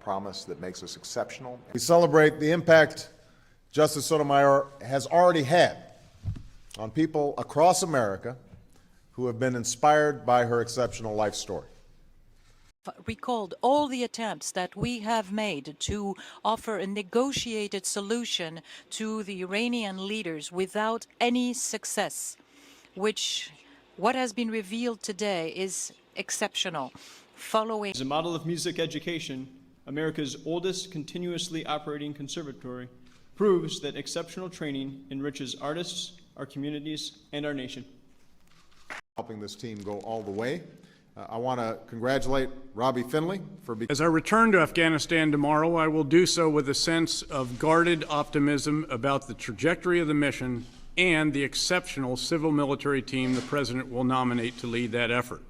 promise that makes us exceptional. We celebrate the impact Justice Sotomayor has already had on people across America who have been inspired by her exceptional life story. Recalled all the attempts that we have made to offer a negotiated solution to the Iranian leaders without any success, which what has been revealed today is exceptional. Following as a model of music education, America's oldest continuously operating conservatory proves that exceptional training enriches artists, our communities, and our nation. Helping this team go all the way. I want to congratulate Robbie Finley for being. As I return to Afghanistan tomorrow, I will do so with a sense of guarded optimism about the trajectory of the mission and the exceptional civil-military team the President will nominate to lead that effort.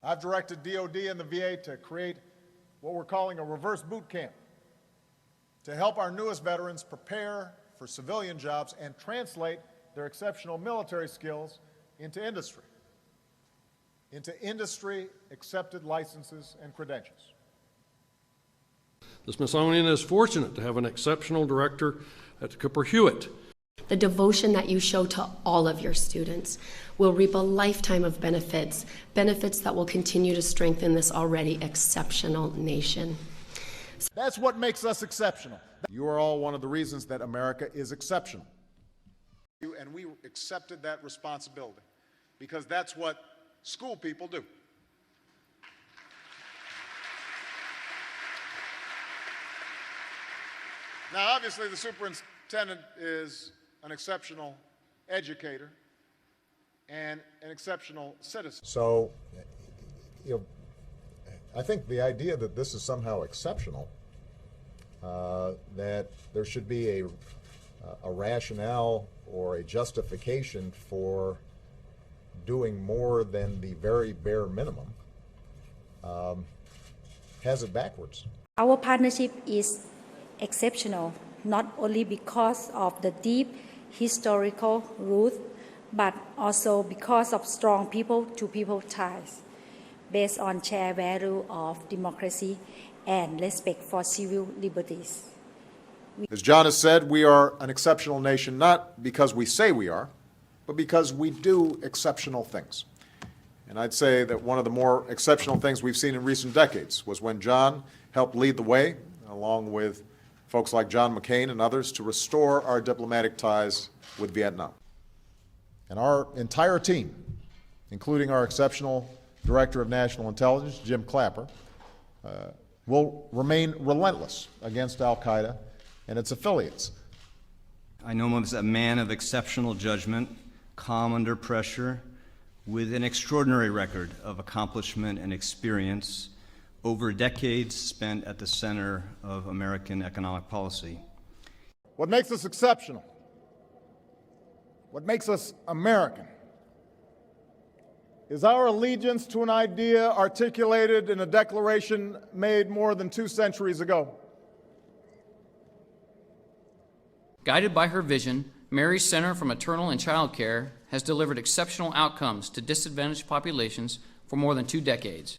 I've directed DOD and the VA to create what we're calling a reverse boot camp to help our newest veterans prepare for civilian jobs and translate their exceptional military skills into industry-accepted licenses and credentials. The Smithsonian is fortunate to have an exceptional director at Cooper Hewitt. The devotion that you show to all of your students will reap a lifetime of benefits that will continue to strengthen this already exceptional nation. That's what makes us exceptional. You are all one of the reasons that America is exceptional. And we accepted that responsibility because that's what school people do. Now, obviously, the superintendent is an exceptional educator and an exceptional citizen. So, I think the idea that this is somehow exceptional, that there should be a rationale or a justification for doing more than the very bare minimum, has it backwards. Our partnership is exceptional, not only because of the deep historical roots, but also because of strong people-to-people ties based on shared value of democracy and respect for civil liberties. As John has said, we are an exceptional nation not because we say we are, but because we do exceptional things. And I'd say that one of the more exceptional things we've seen in recent decades was when John helped lead the way, along with folks like John McCain and others, to restore our diplomatic ties with Vietnam. And our entire team, including our exceptional Director of National Intelligence, Jim Clapper, will remain relentless against al-Qaeda and its affiliates. I know him as a man of exceptional judgment, calm under pressure, with an extraordinary record of accomplishment and experience over decades spent at the center of American economic policy. What makes us exceptional, what makes us American, is our allegiance to an idea articulated in a declaration made more than 2 centuries ago. Guided by her vision, Mary's Center for Maternal and Child Care has delivered exceptional outcomes to disadvantaged populations for more than 2 decades.